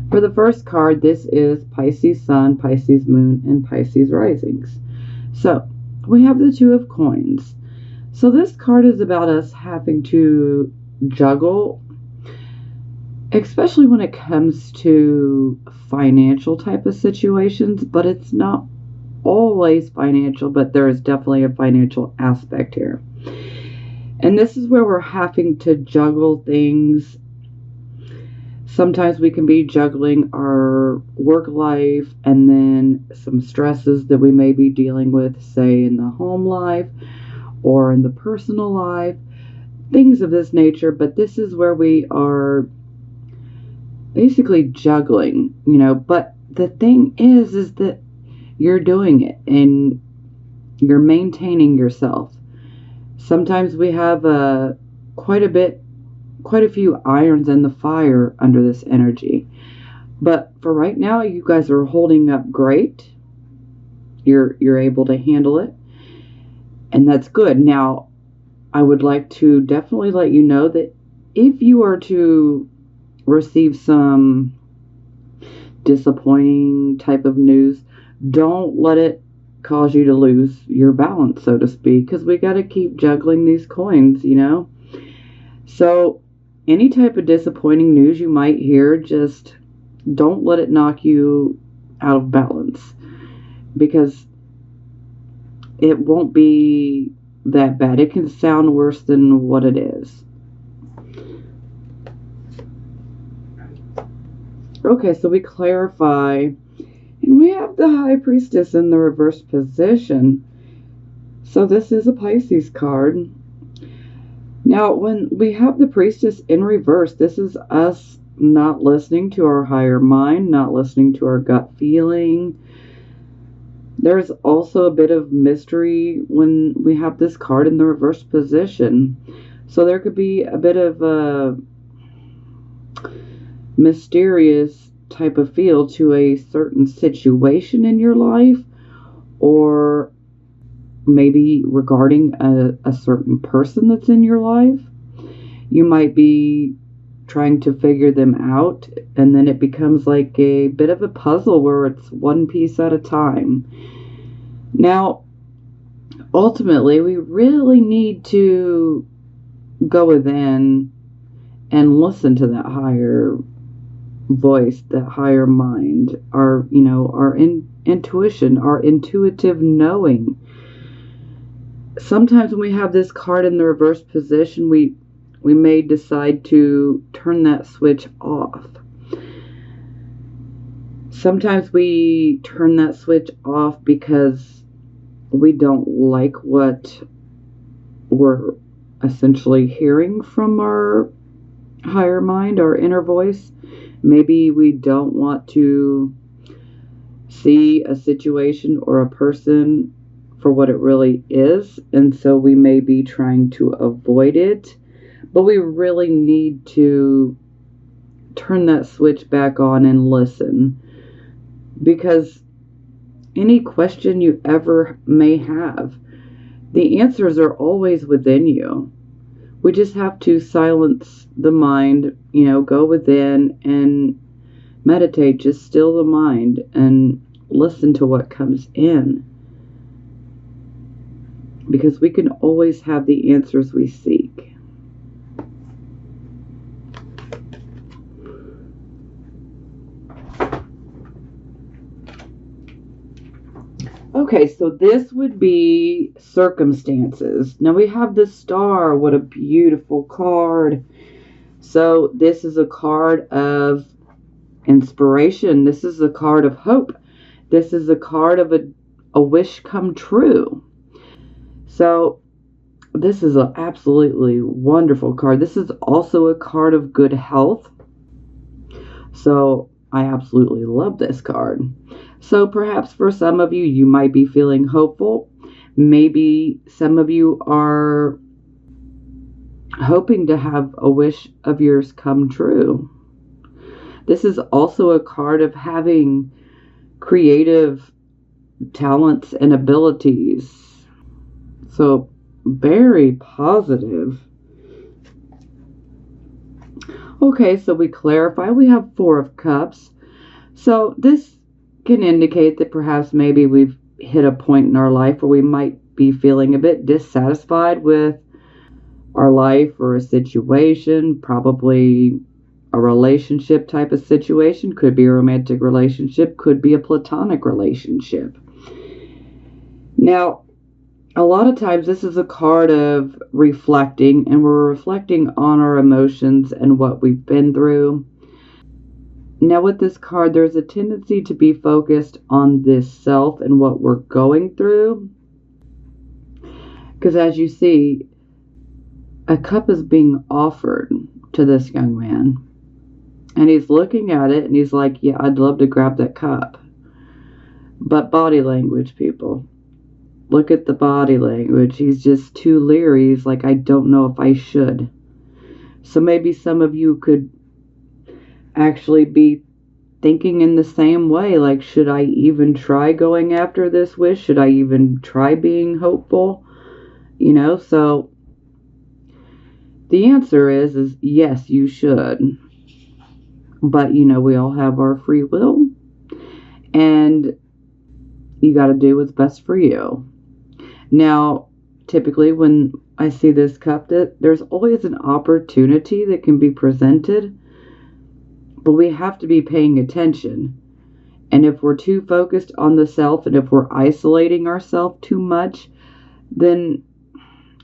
For the first card, this is Pisces Sun, Pisces Moon, and Pisces Risings. So we have the Two of Coins. So this card is about us having to juggle, especially when it comes to financial type of situations, but it's not always financial, but there is definitely a financial aspect here. And this is where we're having to juggle things. Sometimes we can be juggling our work life and then some stresses that we may be dealing with, say in the home life or in the personal life, things of this nature. But this is where we are basically juggling, but the thing is that you're doing it and you're maintaining yourself. Sometimes we have quite a few irons in the fire under this energy. But for right now, you guys are holding up great. You're able to handle it. And that's good. Now, I would like to definitely let you know that if you are to receive some disappointing type of news, don't let it cause you to lose your balance, so to speak, because we got to keep juggling these coins, So any type of disappointing news you might hear, just don't let it knock you out of balance, because it won't be that bad. It can sound worse than what it is. Okay, so we clarify, and we have the High Priestess in the reverse position. So this is a Pisces card. Now, when we have the Priestess in reverse, this is us not listening to our higher mind, not listening to our gut feeling. There's also a bit of mystery when we have this card in the reverse position. So there could be a bit of a mysterious type of feel to a certain situation in your life, or maybe regarding a certain person that's in your life. You might be trying to figure them out, and then it becomes like a bit of a puzzle where it's one piece at a time. Now, ultimately, we really need to go within and listen to that higher voice, that higher mind, our intuition, our intuitive knowing. Sometimes when we have this card in the reverse position, we may decide to turn that switch off. Sometimes we turn that switch off because we don't like what we're essentially hearing from our higher mind, our inner voice. Maybe we don't want to see a situation or a person for what it really is, and so we may be trying to avoid it, but we really need to turn that switch back on and listen, because any question you ever may have, the answers are always within you. We just have to silence the mind, go within and meditate, just still the mind and listen to what comes in. Because we can always have the answers we seek. Okay, so this would be circumstances. Now we have the Star. What a beautiful card. So this is a card of inspiration. This is a card of hope. This is a card of a wish come true. So this is an absolutely wonderful card. This is also a card of good health. So I absolutely love this card. So perhaps for some of you, you might be feeling hopeful. Maybe some of you are hoping to have a wish of yours come true. This is also a card of having creative talents and abilities. So very positive. Okay, so we clarify. We have Four of Cups. So this can indicate that perhaps maybe we've hit a point in our life where we might be feeling a bit dissatisfied with our life or a situation, probably a relationship type of situation, could be a romantic relationship, could be a platonic relationship. Now, a lot of times this is a card of reflecting, and we're reflecting on our emotions and what we've been through. Now, with this card, there's a tendency to be focused on this self and what we're going through. Because as you see, a cup is being offered to this young man. And he's looking at it and he's like, yeah, I'd love to grab that cup. But body language, people. Look at the body language. He's just too leery. He's like, I don't know if I should. So maybe some of you could actually be thinking in the same way. Like, should I even try going after this wish? Should I even try being hopeful? So the answer is yes, you should. But, we all have our free will. And you got to do what's best for you. Now, typically when I see this cup, there's always an opportunity that can be presented, but we have to be paying attention. And if we're too focused on the self and if we're isolating ourselves too much, then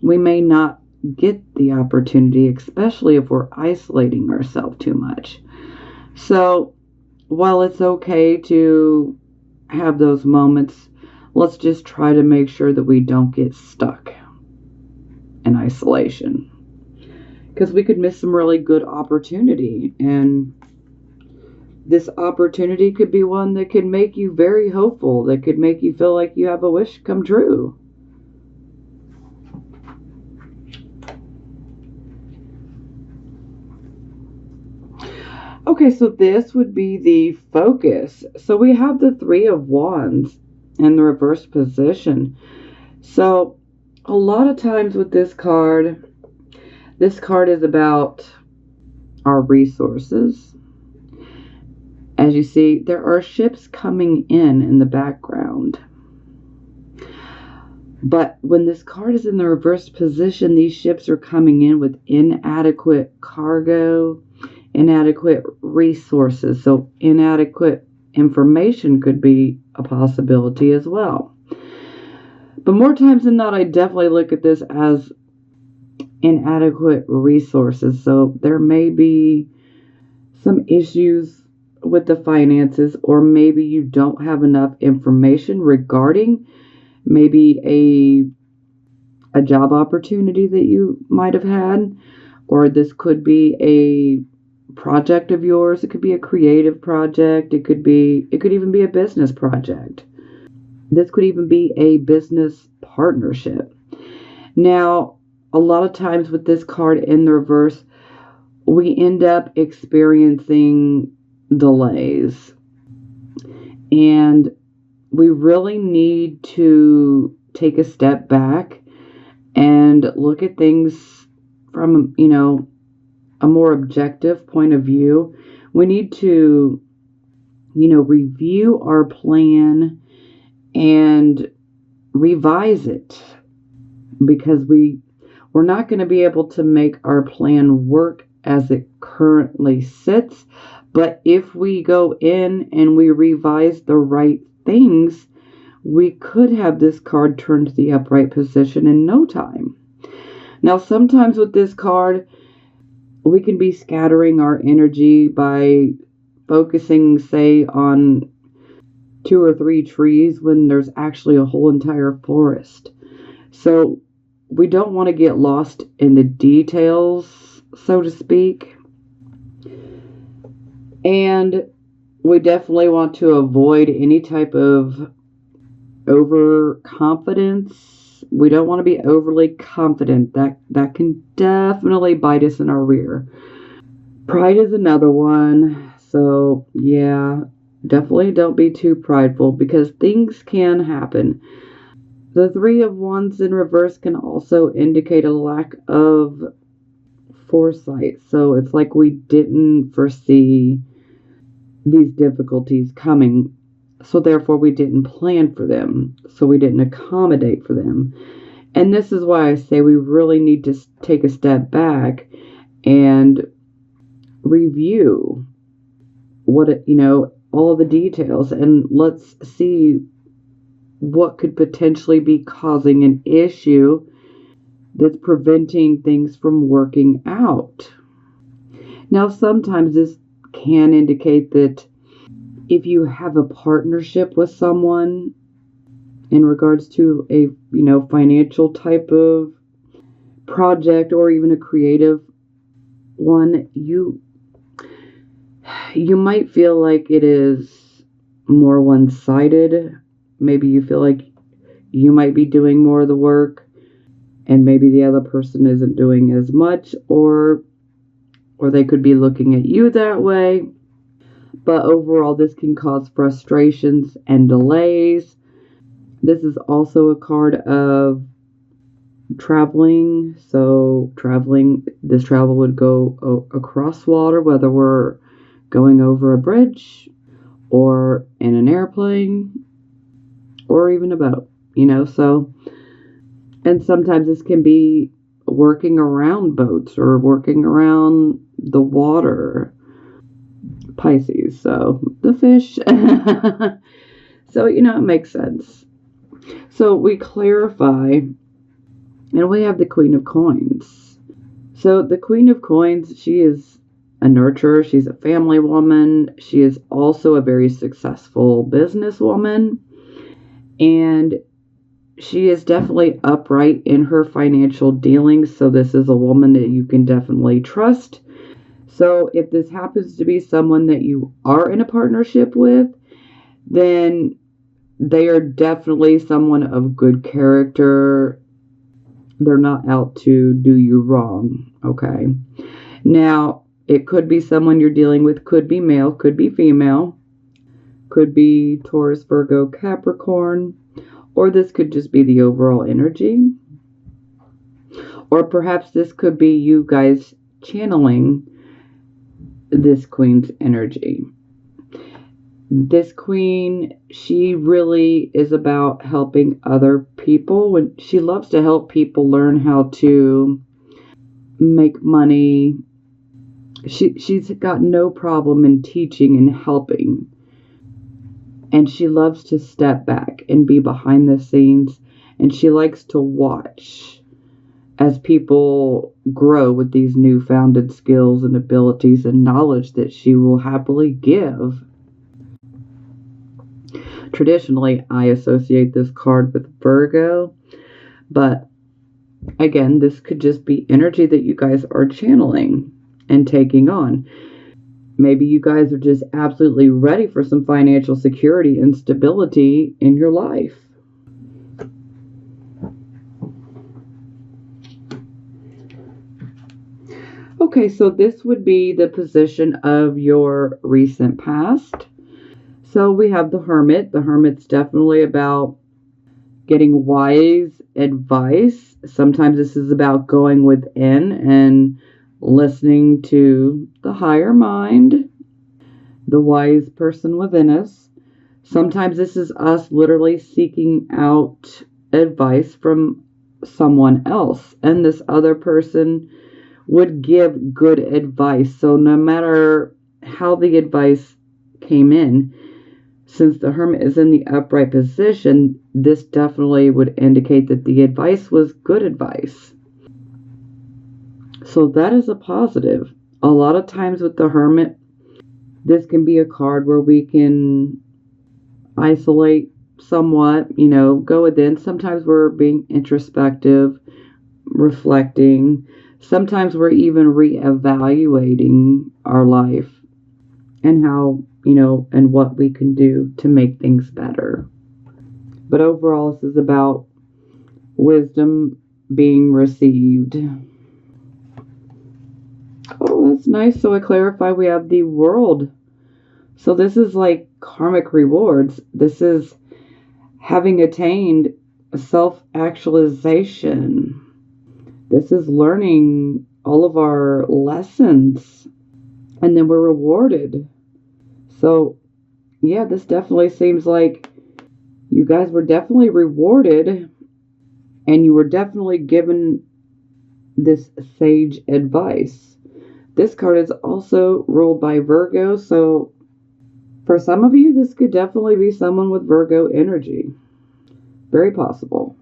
we may not get the opportunity, especially if we're isolating ourselves too much. So while it's okay to have those moments, let's just try to make sure that we don't get stuck in isolation, because we could miss some really good opportunity. And this opportunity could be one that could make you very hopeful, that could make you feel like you have a wish come true. Okay, so this would be the focus. So we have the Three of Wands in the reverse position. So a lot of times with this card is about our resources. As you see, there are ships coming in the background. But when this card is in the reverse position, these ships are coming in with inadequate cargo, inadequate resources. So inadequate information could be a possibility as well. But more times than not, I definitely look at this as inadequate resources. So there may be some issues with the finances, or maybe you don't have enough information regarding maybe a job opportunity that you might have had, or this could be a project of yours. It could be a creative project. It could even be a business project. This could even be a business partnership. Now, a lot of times with this card in the reverse, we end up experiencing delays. And we really need to take a step back and look at things from, a more objective point of view. We need to, review our plan and revise it, because we're not going to be able to make our plan work as it currently sits. But if we go in and we revise the right things, we could have this card turn to the upright position in no time. Now, sometimes with this card, we can be scattering our energy by focusing, say, on 2 or 3 trees when there's actually a whole entire forest. So we don't want to get lost in the details, so to speak. And we definitely want to avoid any type of overconfidence. We don't want to be overly confident. That can definitely bite us in our rear. Pride is another one. So yeah, definitely don't be too prideful, because things can happen. The Three of Wands in reverse can also indicate a lack of foresight. So it's like we didn't foresee these difficulties coming. So therefore we didn't plan for them. So we didn't accommodate for them. And this is why I say we really need to take a step back and review all the details, and let's see what could potentially be causing an issue that's preventing things from working out. Now, sometimes this can indicate that if you have a partnership with someone in regards to a, financial type of project or even a creative one, you might feel like it is more one-sided. Maybe you feel like you might be doing more of the work and maybe the other person isn't doing as much, or they could be looking at you that way. But overall, this can cause frustrations and delays. This is also a card of traveling. So this travel would go across water, whether we're going over a bridge or in an airplane or even a boat, so. And sometimes this can be working around boats or working around the water. Pisces, so the fish. So, it makes sense. So we clarify, and we have the Queen of Coins. So the Queen of Coins, she is a nurturer. She's a family woman. She is also a very successful businesswoman. And she is definitely upright in her financial dealings. So this is a woman that you can definitely trust. So if this happens to be someone that you are in a partnership with, then they are definitely someone of good character. They're not out to do you wrong, okay? Now, it could be someone you're dealing with, could be male, could be female, could be Taurus, Virgo, Capricorn, or this could just be the overall energy. Or perhaps this could be you guys channeling this queen's energy. This queen, she really is about helping other people. When she loves to help people learn how to make money. She's got no problem in teaching and helping. And she loves to step back and be behind the scenes. And she likes to watch as people grow with these newfound skills and abilities and knowledge that she will happily give. Traditionally, I associate this card with Virgo, but again, this could just be energy that you guys are channeling and taking on. Maybe you guys are just absolutely ready for some financial security and stability in your life. Okay, so this would be the position of your recent past. So we have the Hermit. The Hermit's definitely about getting wise advice. Sometimes this is about going within and listening to the higher mind, the wise person within us. Sometimes this is us literally seeking out advice from someone else, and this other person would give good advice. So no matter how the advice came in, since the Hermit is in the upright position, this definitely would indicate that the advice was good advice. So that is a positive. A lot of times with the Hermit, this can be a card where we can isolate somewhat, go within. Sometimes we're being introspective, reflecting. Sometimes we're even reevaluating our life and how, and what we can do to make things better. But overall, this is about wisdom being received. Oh, that's nice. So I clarify we have the World. So this is like karmic rewards. This is having attained self-actualization. This is learning all of our lessons, and then we're rewarded. So, yeah, this definitely seems like you guys were definitely rewarded and you were definitely given this sage advice. This card is also ruled by Virgo, so for some of you, this could definitely be someone with Virgo energy. Very possible.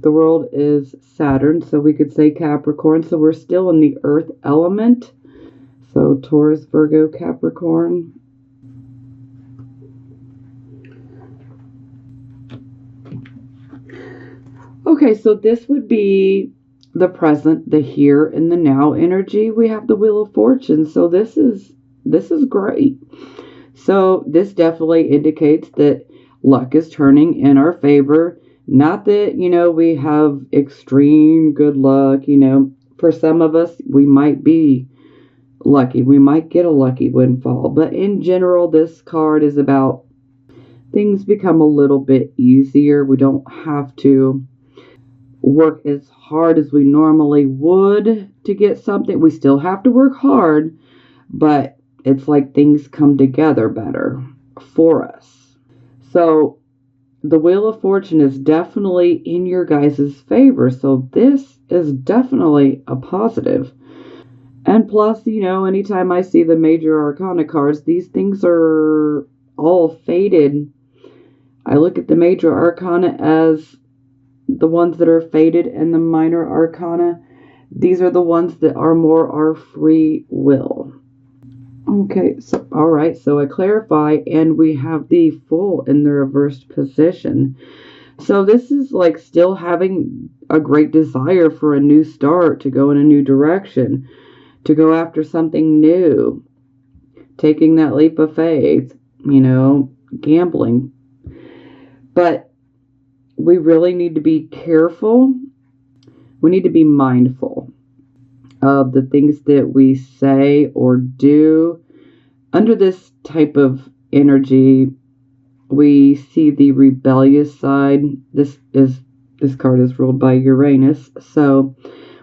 The world is Saturn, so we could say Capricorn, so we're still in the earth element. So Taurus, Virgo, Capricorn. Okay, so this would be the present, the here and the now energy. We have the Wheel of Fortune, so this is great. So this definitely indicates that luck is turning in our favor. Not that, we have extreme good luck, For some of us, we might be lucky. We might get a lucky windfall. But in general, this card is about things become a little bit easier. We don't have to work as hard as we normally would to get something. We still have to work hard, but it's like things come together better for us. So the Wheel of Fortune is definitely in your guys' favor. So this is definitely a positive. And plus, anytime I see the major arcana cards, these things are all faded. I look at the major arcana as the ones that are faded, and the minor arcana, these are the ones that are more our free will. Okay, so all right, so I clarify, and we have the Fool in the reversed position. So this is like still having a great desire for a new start, to go in a new direction, to go after something new, taking that leap of faith, gambling. But we really need to be careful. We need to be mindful of the things that we say or do. Under this type of energy, we see the rebellious side. This card is ruled by Uranus, so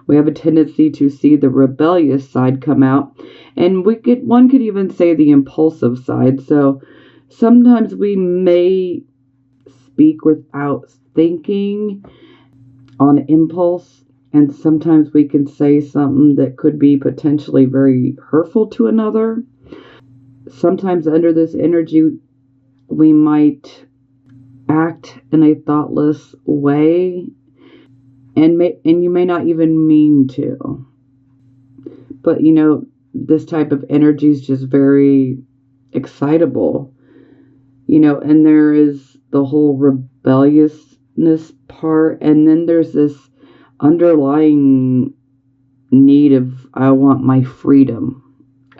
we have a tendency to see the rebellious side come out, and one could even say the impulsive side. So sometimes we may speak without thinking, on impulse, and sometimes we can say something that could be potentially very hurtful to another. Sometimes under this energy, we might act in a thoughtless way, and you may not even mean to. But this type of energy is just very excitable. And there is the whole rebelliousness part, and then there's this underlying need of, I want my freedom.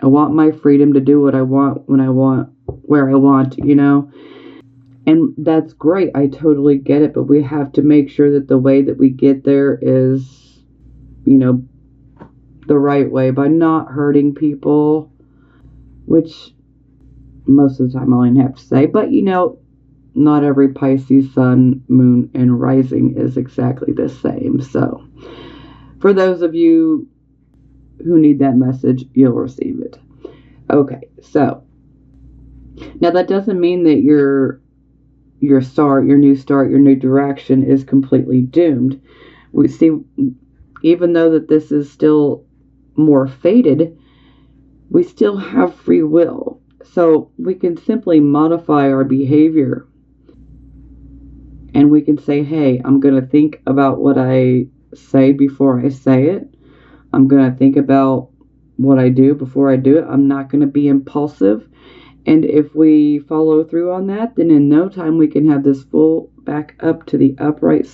I want my freedom to do what I want, when I want, where I want, And that's great. I totally get it, but we have to make sure that the way that we get there is, the right way, by not hurting people, which most of the time I only have to say. But not every Pisces sun, moon, and rising is exactly the same. So for those of you who need that message, you'll receive it. Okay, so now that doesn't mean that your new start, your new direction is completely doomed. We see, even though that this is still more fated, we still have free will. So we can simply modify our behavior, and we can say, hey, I'm going to think about what I say before I say it. I'm going to think about what I do before I do it. I'm not going to be impulsive. And if we follow through on that, then in no time we can have this Fool back up to the upright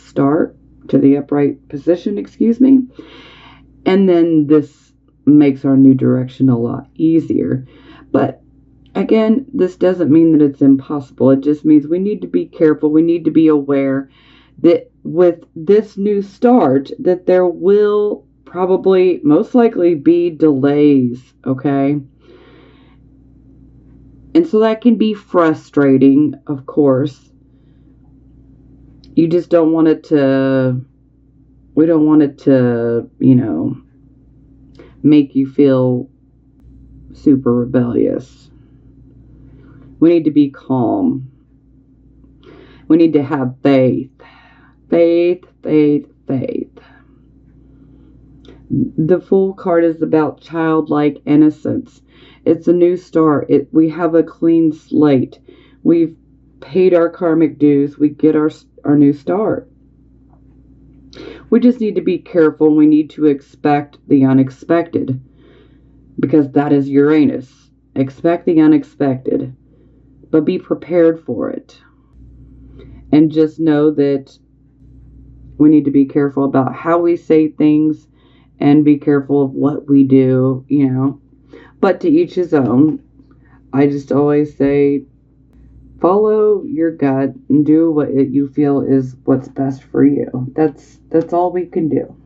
position, And then this makes our new direction a lot easier. But again, this doesn't mean that it's impossible. It just means we need to be careful. We need to be aware that with this new start, that there will probably, most likely, be delays, okay? And so that can be frustrating, of course. You just don't want it to, we don't want it to, make you feel super rebellious. We need to be calm. We need to have faith. Faith, faith, faith. The Fool card is about childlike innocence. It's a new start. We have a clean slate. We've paid our karmic dues. We get our new start. We just need to be careful. We need to expect the unexpected, because that is Uranus. Expect the unexpected, but be prepared for it. And just know that we need to be careful about how we say things and be careful of what we do, But to each his own. I just always say, follow your gut and do what you feel is what's best for you. That's all we can do.